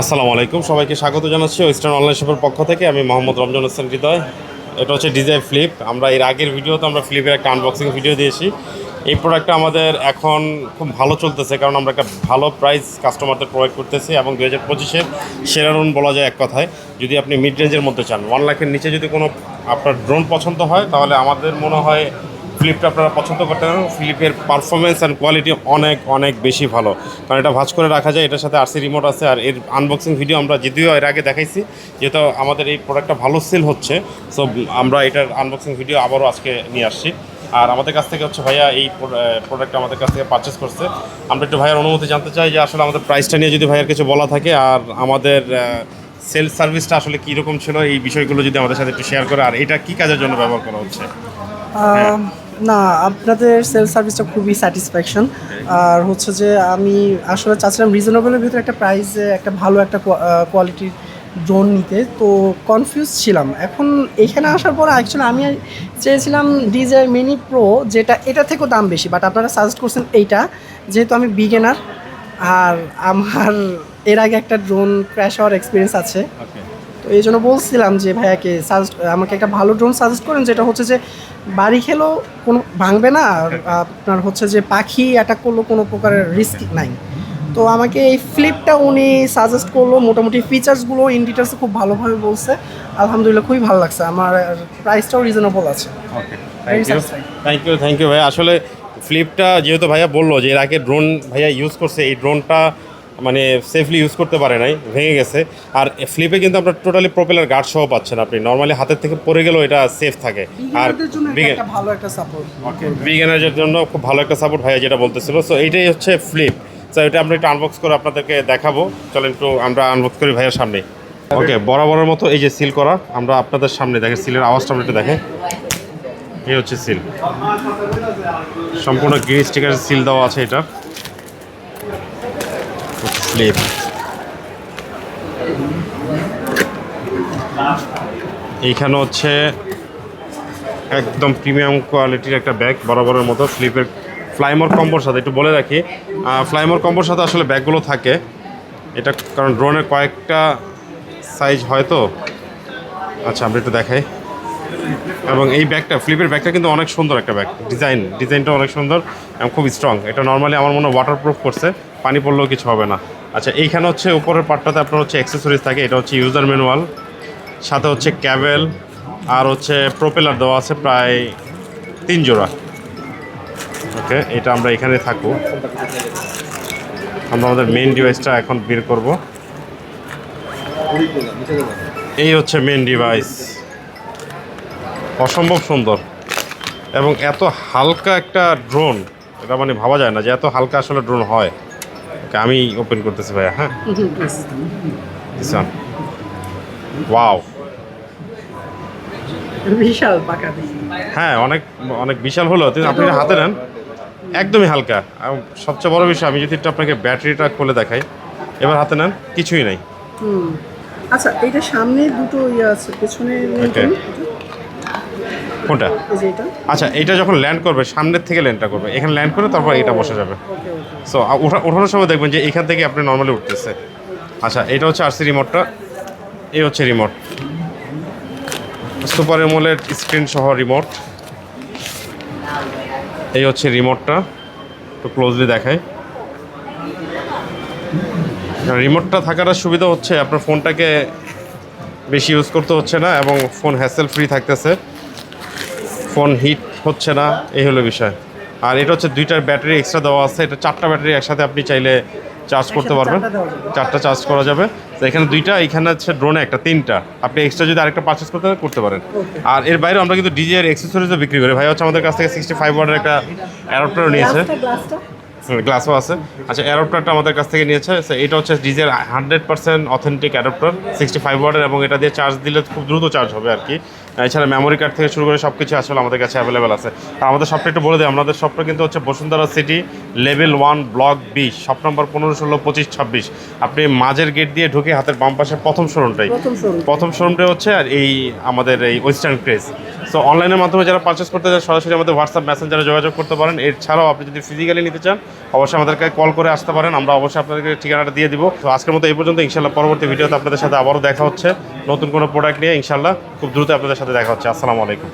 আসসালামু আলাইকুম, সবাইকে স্বাগত জানাচ্ছি ওয়েস্টার্ন অনলাইন শপের পক্ষ থেকে। আমি মোহাম্মদ রমজান হোসেন হৃদয়। এটা হচ্ছে ডিজাই ফ্লিপ। আমরা এর আগের ভিডিওতে আমরা ফ্লিপের একটা আনবক্সিং ভিডিও দিয়েছি। এই প্রোডাক্টটা আমাদের এখন খুব ভালো চলতেছে, কারণ আমরা একটা ভালো প্রাইস কাস্টমারদের প্রোভাইড করতেছি এবং 2025-এর সেরা ড্রোন বলা যায় এক কথায়। যদি আপনি মিড রেঞ্জের মধ্যে চান, 1 লাখের নিচে যদি কোনো আপনার ড্রোন পছন্দ হয়, তাহলে আমাদের মনে হয় ফ্লিপটা আপনারা পছন্দ করতে পারেন। ফ্লিপের পারফরমেন্স অ্যান্ড কোয়ালিটি অনেক অনেক বেশি ভালো, কারণ এটা ভাঁজ করে রাখা যায়। এটার সাথে আরসি রিমোট আছে। আর এর আনবক্সিং ভিডিও আমরা যদিও এর আগে দেখাইছি, যেহেতু আমাদের এই প্রোডাক্টটা ভালো সেল হচ্ছে, সো আমরা এটার আনবক্সিং ভিডিও আবারও আজকে নিয়ে আসছি। আর আমাদের কাছ থেকে হচ্ছে ভাইয়া এই প্রোডাক্টটা আমাদের কাছ থেকে পারচেস করছে। আমরা একটু ভাইয়ার অনুমতি জানতে চাই যে আসলে আমাদের প্রাইসটা নিয়ে যদি ভাইয়ার কিছু বলা থাকে, আর আমাদের সেল সার্ভিসটা আসলে কীরকম ছিল, এই বিষয়গুলো যদি আমাদের সাথে একটু শেয়ার করে, আর এটা কী কাজের জন্য ব্যবহার করা হচ্ছে। হ্যাঁ। না, আপনাদের সেল সার্ভিসটা খুবই স্যাটিসফ্যাকশন। আর হচ্ছে যে আমি আসলে চাচ্ছিলাম রিজনেবলের ভিতরে একটা প্রাইসে একটা ভালো একটা কোয়ালিটির ড্রোন নিতে, তো কনফিউজ ছিলাম। এখন এখানে আসার পর অ্যাকচুয়ালি আমি চেয়েছিলাম DJI Mini Pro, যেটা এটা থেকেও দাম বেশি, বাট আপনারা সাজেস্ট করছেন এইটা, যেহেতু আমি বিগিনার আর আমার এর আগে একটা ড্রোন ক্র্যাশ হওয়ার এক্সপিরিয়েন্স আছে। তো এই জন্য বলছিলাম যে ভাইয়াকে আমাকে একটা ভালো ড্রোন সাজেস্ট করেন, যেটা হচ্ছে যে বাড়ি খেলেও কোনো ভাঙবে না, আর আপনার হচ্ছে যে পাখি অ্যাটাক করলো কোনো প্রকারের রিস্ক নাই। তো আমাকে এই ফ্লিপটা উনি সাজেস্ট করলো। মোটামুটি ফিচার্সগুলো ইন ডিটেলসে খুব ভালোভাবে বলছে। আলহামদুলিল্লাহ খুবই ভালো লাগছে আমার। প্রাইসটাও রিজনেবল আছে। ওকে, থ্যাংক ইউ ভাই। আসলে ফ্লিপটা যেহেতু ভাইয়া বললো যে এর আগে ড্রোন ভাইয়া ইউজ করছে, এই ড্রোনটা মানে সেফলি ইউজ করতে পারে নাই, ভেঙে গেছে। আর ফ্লিপে কিন্তু আপনার টোটালি প্রপেলার গার্ড সহ পাচ্ছেন। আপনি নর্মালি হাতের থেকে পড়ে গেলেও এটা সেফ থাকে। আর ভালো একটা সাপোর্ট, বিগিনারদের জন্য খুব ভালো একটা সাপোর্ট ভাইয়া যেটা বলতেছিল। সো এইটাই হচ্ছে ফ্লিপ। সো এটা আমরা একটু আনবক্স করে আপনাদেরকে দেখাবো। চলেন একটু আমরা আনবক্স করি ভাইয়ার সামনে। ওকে, বরাবরের মতো এই যে সিল করা, আমরা আপনাদের সামনে দেখেন সিলের আওয়াজটা আমরা একটু দেখেন। এই হচ্ছে সিল, সম্পূর্ণ গ্রিন স্টিকার সিল দেওয়া আছে। এটা ফ্লিপ। এইখানে হচ্ছে একদম প্রিমিয়াম কোয়ালিটির একটা ব্যাগ, বরাবরের মতো ফ্লিপের ফ্লাইমোর কম্বোর সাথে। একটু বলে রাখি, ফ্লাইমোর কম্বোর সাথে আসলে ব্যাগগুলো থাকে এটা, কারণ ড্রোনের কয়েকটা সাইজ হয় তো। আচ্ছা, আমরা একটু দেখাই। এবং এই ব্যাগটা, ফ্লিপের ব্যাগটা কিন্তু অনেক সুন্দর একটা ব্যাগ। ডিজাইনটা অনেক সুন্দর এবং খুব স্ট্রং। এটা নর্মালি আমার মনে হয় ওয়াটারপ্রুফ করছে, পানি পড়লেও কিছু হবে না। আচ্ছা, এইখানে হচ্ছে উপরের পার্টটাতে আপনার হচ্ছে অ্যাক্সেসরিজ থাকে। এটা হচ্ছে ইউজার ম্যানুয়াল, সাথে হচ্ছে ক্যাবেল, আর হচ্ছে প্রোপেলার দেওয়া আছে প্রায় 3 জোড়া। ওকে, এটা আমরা এখানে থাকবো। আমরা আমাদের মেন ডিভাইসটা এখন বের করব। এই হচ্ছে মেন ডিভাইস, অসম্ভব সুন্দর এবং এত হালকা একটা ড্রোন। এটা মানে ভাবা যায় না যে এত হালকা আসলে ড্রোন হয়। ওকে, আমি ওপেন করতেছি ভাইয়া। হ্যাঁ, ওয়াও, বিশাল পাকা। হ্যাঁ, অনেক অনেক বিশাল হলো। আপনি হাতে নেন, একদমই হালকা। সবচেয়ে বড় বিষয়, আমি যদি একটু আপনাকে ব্যাটারিটা খুলে দেখাই, এবার হাতে নেন, কিছুই নাই। আচ্ছা, এইটা সামনে দুটো আছে, পেছনে কোনটা? আচ্ছা, এইটা যখন ল্যান্ড করবে সামনের থেকে ল্যান্ডটা করবে, এখানে ল্যান্ড করে তারপর এটা বসে যাবে। সো ওঠানোর সময় দেখবেন যে এখান থেকে আপনি নর্মালি উঠতেছে। আচ্ছা, এটা হচ্ছে আরসি রিমোটটা। এই হচ্ছে রিমোট, সুপার অ্যামোলেড স্ক্রিন সহ রিমোট। এই হচ্ছে রিমোটটা, একটু ক্লোজলি দেখাই। রিমোটটা থাকার সুবিধা হচ্ছে আপনার ফোনটাকে বেশি ইউজ করতে হচ্ছে না এবং ফোন হ্যাসেল ফ্রি থাকতেছে, ফোন হিট হচ্ছে না, এই হলো বিষয়। আর এটা হচ্ছে 2টা ব্যাটারি এক্সট্রা দেওয়া আছে। এটা 4টা ব্যাটারি একসাথে আপনি চাইলে চার্জ করতে পারবেন, 4টা চার্জ করা যাবে। তো এখানে 2টা, এখানে হচ্ছে ড্রোনে একটা, 3টা। আপনি এক্সট্রা যদি আরেকটা পারচেস করতে পারেন। আর এর বাইরে আমরা কিন্তু DJI অ্যাক্সেসরিজও বিক্রি করি। ভাই হচ্ছে আমাদের কাছ থেকে 65 ওয়াটের একটা অ্যাডাপ্টারও নিয়েছে, গ্লাসও আছে। আচ্ছা, অ্যাডাপ্টারটা আমাদের কাছ থেকে নিয়েছে। এটা হচ্ছে DJI 100% অথেন্টিক অ্যাডাপ্টার, 65 ওয়াটের, এবং এটা দিয়ে চার্জ দিলে খুব দ্রুত চার্জ হবে আর কি। এছাড়া মেমোরি কার্ড থেকে শুরু করে সব কিছু আসলে আমাদের কাছে অ্যাভেলেবেল আছে। আর আমাদের শপটা একটু বলে দিই, আমাদের শপটা কিন্তু হচ্ছে Bashundhara city, level 1, block 20, shop number 15, 16, 25, 26। আপনি মাঝের গেট দিয়ে ঢুকে হাতের বাম পাশে প্রথম শোরুমটাই হচ্ছে আর এই আমাদের এই ওয়েস্টার্ন ক্রেজ। সো অনলাইনের মাধ্যমে যারা পারচেস করতে চান সরাসরি আমাদের হোয়াটসঅ্যাপ মেসেঞ্জারে যোগাযোগ করতে পারেন। এছাড়াও আপনি যদি ফিজিক্যালি নিতে চান অবশ্যই আমাদেরকে কল করে আসতে পারেন, আমরা অবশ্যই আপনাদেরকে ঠিকানাটা দিয়ে দিব। তো আজকের মতো এই পর্যন্ত, ইনশাল্লাহ পরবর্তী ভিডিওতে আপনাদের সাথে আবারও দেখা হচ্ছে নতুন কোনো প্রোডাক্ট নিয়ে। ইনশাল্লাহ খুব দ্রুত আপনাদের সাথে দেখা হচ্ছে। আসসালামু আলাইকুম।